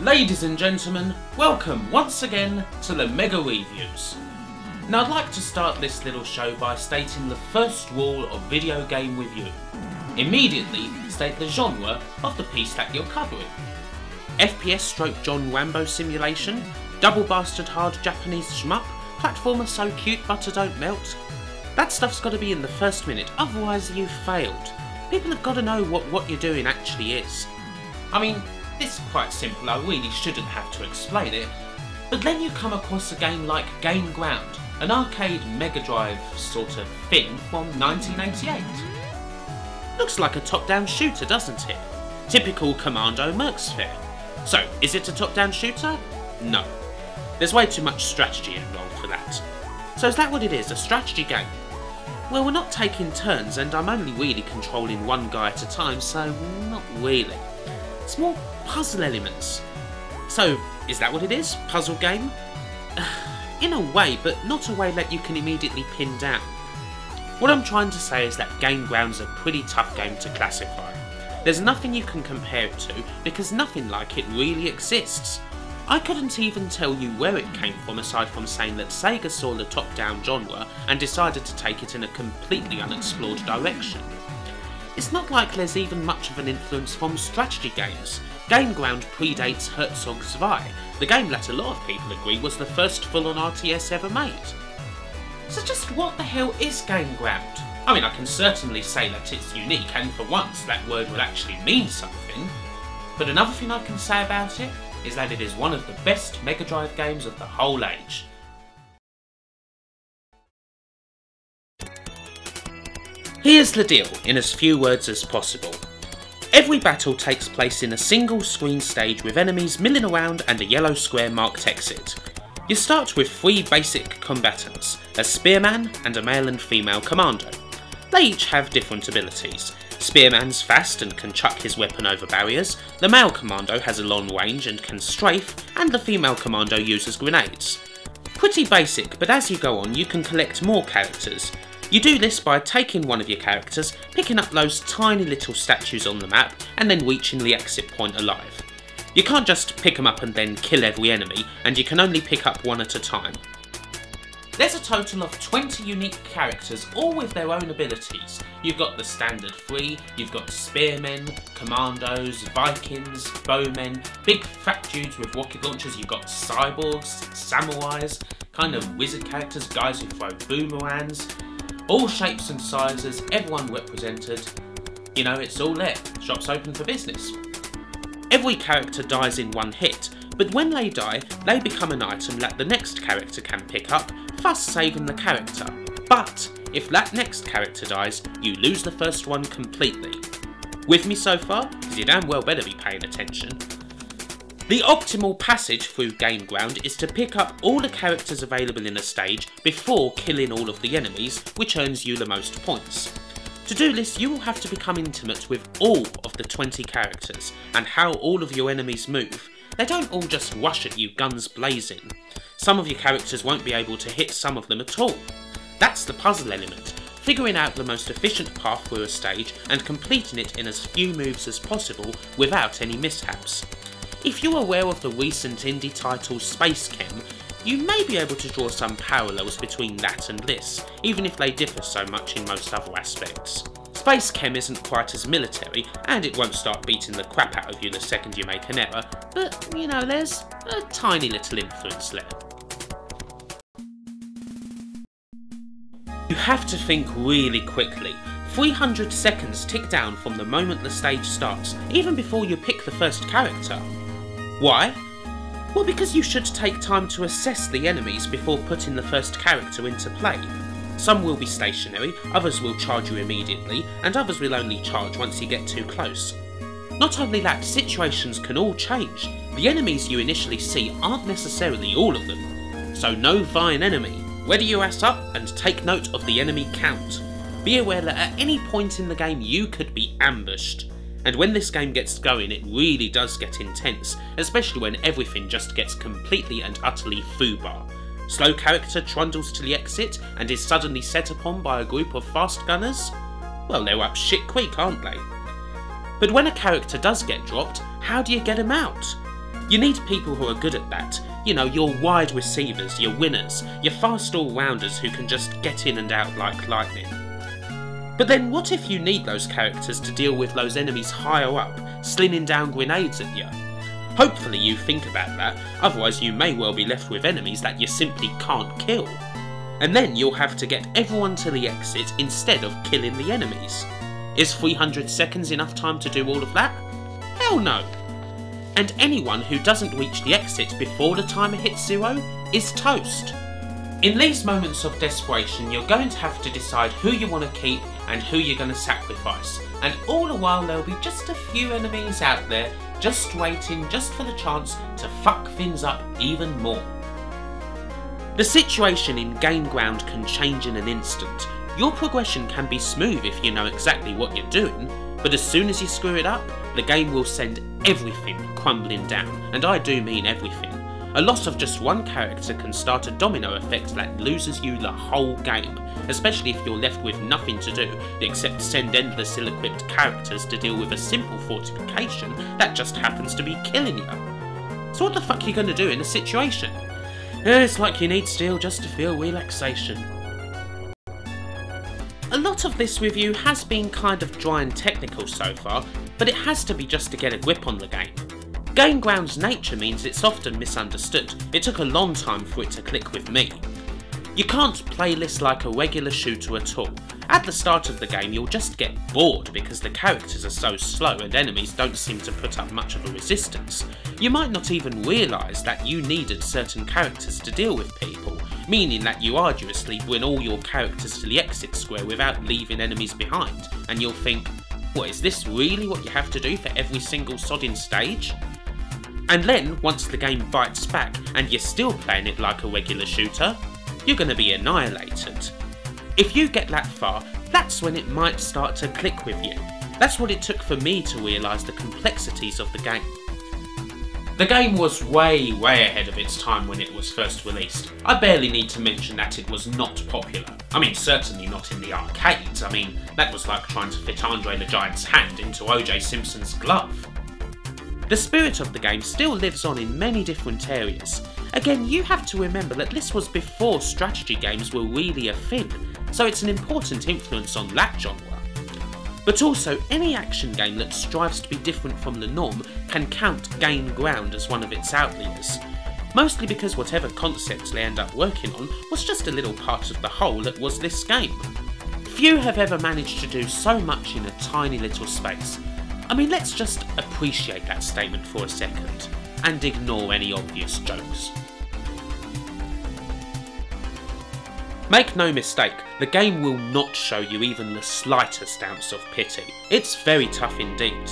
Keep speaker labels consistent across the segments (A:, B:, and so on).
A: Ladies and gentlemen, welcome once again to the Mega Weeviews. Now I'd like to start this little show by stating the first rule of video game review. Immediately state the genre of the piece that you're covering. FPS stroke John Rambo simulation, double bastard hard Japanese shmup, platformer so cute butter don't melt. That stuff's got to be in the first minute, otherwise you've failed. People have got to know what you're doing actually is. I mean, this is quite simple, I really shouldn't have to explain it, but then you come across a game like Game Ground, an arcade Mega Drive sort of thing from 1988. Looks like a top-down shooter, doesn't it? Typical Commando Mercs fare. So, is it a top-down shooter? No. There's way too much strategy involved for that. So is that what it is, a strategy game? Well, we're not taking turns and I'm only really controlling one guy at a time, so not really. It's more puzzle elements. So, is that what it is? Puzzle game? In a way, but not a way that you can immediately pin down. What I'm trying to say is that Game Ground's a pretty tough game to classify. There's nothing you can compare it to, because nothing like it really exists. I couldn't even tell you where it came from aside from saying that Sega saw the top-down genre and decided to take it in a completely unexplored direction. It's not like there's even much of an influence from strategy games. Game Ground predates Herzog Zwei, the game that a lot of people agree was the first full-on RTS ever made. So just what the hell is Game Ground? I mean, I can certainly say that it's unique and for once that word will actually mean something, but another thing I can say about it is that it is one of the best Mega Drive games of the whole age. Here's the deal, in as few words as possible. Every battle takes place in a single screen stage with enemies milling around and a yellow square marked exit. You start with 3 basic combatants, a spearman and a male and female commando. They each have different abilities. Spearman's fast and can chuck his weapon over barriers, the male commando has a long range and can strafe, and the female commando uses grenades. Pretty basic, but as you go on you can collect more characters. You do this by taking one of your characters, picking up those tiny little statues on the map, and then reaching the exit point alive. You can't just pick them up and then kill every enemy, and you can only pick up one at a time. There's a total of 20 unique characters, all with their own abilities. You've got the standard 3, you've got spearmen, commandos, Vikings, bowmen, big fat dudes with rocket launchers, you've got cyborgs, samurais, kind of wizard characters, guys who throw boomerangs. All shapes and sizes, everyone represented. You know, it's all there. Shop's open for business. Every character dies in one hit, but when they die, they become an item that the next character can pick up, thus saving the character. But if that next character dies, you lose the first one completely. With me so far? Because you damn well better be paying attention. The optimal passage through Game Ground is to pick up all the characters available in a stage before killing all of the enemies, which earns you the most points. To do this, you will have to become intimate with all of the 20 characters, and how all of your enemies move. They don't all just rush at you guns blazing. Some of your characters won't be able to hit some of them at all. That's the puzzle element, figuring out the most efficient path through a stage and completing it in as few moves as possible without any mishaps. If you're aware of the recent indie title Space Chem, you may be able to draw some parallels between that and this, even if they differ so much in most other aspects. Space Chem isn't quite as military, and it won't start beating the crap out of you the second you make an error, but, you know, there's a tiny little influence there. You have to think really quickly. 300 seconds tick down from the moment the stage starts, even before you pick the first character. Why? Well, because you should take time to assess the enemies before putting the first character into play. Some will be stationary, others will charge you immediately, and others will only charge once you get too close. Not only that, situations can all change. The enemies you initially see aren't necessarily all of them. So know thine enemy. Ready your ass up and take note of the enemy count. Be aware that at any point in the game you could be ambushed. And when this game gets going, it really does get intense, especially when everything just gets completely and utterly foobar. Slow character trundles to the exit and is suddenly set upon by a group of fast gunners? Well, they're up shit creek, aren't they? But when a character does get dropped, how do you get him out? You need people who are good at that. You know, your wide receivers, your winners, your fast all-rounders who can just get in and out like lightning. But then what if you need those characters to deal with those enemies higher up, slinging down grenades at you? Hopefully you think about that, otherwise you may well be left with enemies that you simply can't kill. And then you'll have to get everyone to the exit instead of killing the enemies. Is 300 seconds enough time to do all of that? Hell no! And anyone who doesn't reach the exit before the timer hits 0 is toast. In these moments of desperation, you're going to have to decide who you want to keep and who you're going to sacrifice, and all the while there'll be just a few enemies out there just waiting just for the chance to fuck things up even more. The situation in Game Ground can change in an instant. Your progression can be smooth if you know exactly what you're doing, but as soon as you screw it up, the game will send everything crumbling down, and I do mean everything. A loss of just one character can start a domino effect that loses you the whole game, especially if you're left with nothing to do except send endless ill-equipped characters to deal with a simple fortification that just happens to be killing you. So what the fuck are you going to do in a situation? It's like you need steel just to feel relaxation. A lot of this review has been kind of dry and technical so far, but it has to be just to get a grip on the game. Game Ground's nature means it's often misunderstood. It took a long time for it to click with me. You can't play this like a regular shooter at all. At the start of the game you'll just get bored because the characters are so slow and enemies don't seem to put up much of a resistance. You might not even realise that you needed certain characters to deal with people, meaning that you arduously bring all your characters to the exit square without leaving enemies behind, and you'll think, what, is this really what you have to do for every single sodding stage? And then, once the game bites back and you're still playing it like a regular shooter, you're going to be annihilated. If you get that far, that's when it might start to click with you. That's what it took for me to realise the complexities of the game. The game was way ahead of its time when it was first released. I barely need to mention that it was not popular. I mean, certainly not in the arcades. I mean, that was like trying to fit Andre the Giant's hand into O.J. Simpson's glove. The spirit of the game still lives on in many different areas. Again, you have to remember that this was before strategy games were really a thing, so it's an important influence on that genre. But also, any action game that strives to be different from the norm can count Game Ground as one of its outliers. Mostly because whatever concept they end up working on was just a little part of the whole that was this game. Few have ever managed to do so much in a tiny little space. I mean, let's just appreciate that statement for a second, and ignore any obvious jokes. Make no mistake, the game will not show you even the slightest ounce of pity. It's very tough indeed.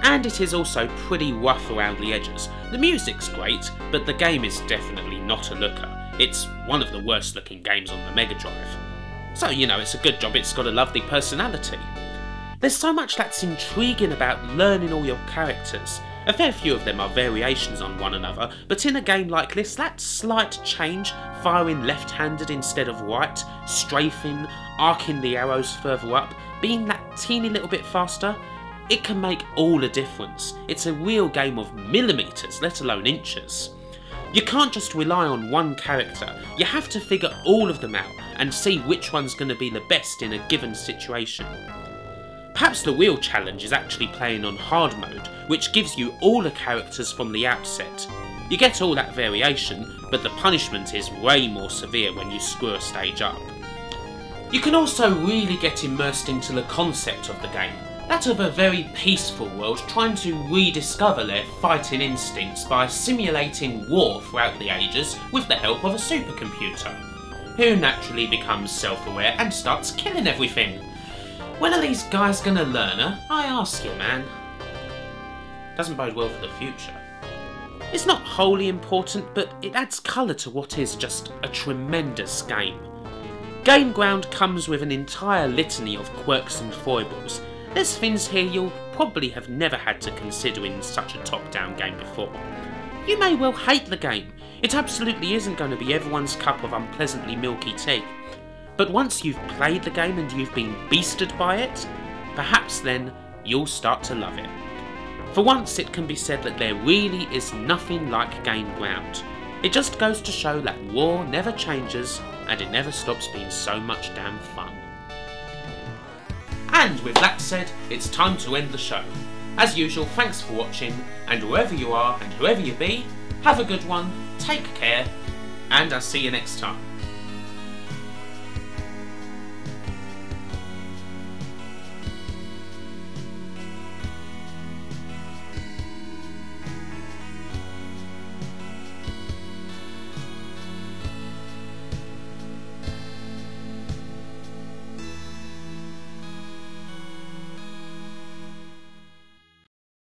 A: And it is also pretty rough around the edges. The music's great, but the game is definitely not a looker. It's one of the worst looking games on the Mega Drive. So, you know, it's a good job it's got a lovely personality. There's so much that's intriguing about learning all your characters. A fair few of them are variations on one another, but in a game like this, that slight change, firing left-handed instead of right, strafing, arcing the arrows further up, being that teeny little bit faster, it can make all the difference. It's a real game of millimetres, let alone inches. You can't just rely on one character, you have to figure all of them out and see which one's going to be the best in a given situation. Perhaps the real challenge is actually playing on hard mode, which gives you all the characters from the outset. You get all that variation, but the punishment is way more severe when you screw a stage up. You can also really get immersed into the concept of the game, that of a very peaceful world trying to rediscover their fighting instincts by simulating war throughout the ages with the help of a supercomputer, who naturally becomes self-aware and starts killing everything. When are these guys gonna learn, huh? I ask you, man. Doesn't bode well for the future. It's not wholly important, but it adds colour to what is just a tremendous game. Game Ground comes with an entire litany of quirks and foibles. There's things here you'll probably have never had to consider in such a top-down game before. You may well hate the game. It absolutely isn't going to be everyone's cup of unpleasantly milky tea. But once you've played the game and you've been beasted by it, perhaps then you'll start to love it. For once it can be said that there really is nothing like gained ground. It just goes to show that war never changes and it never stops being so much damn fun. And with that said, it's time to end the show. As usual, thanks for watching, and wherever you are and whoever you be, have a good one, take care, and I'll see you next time.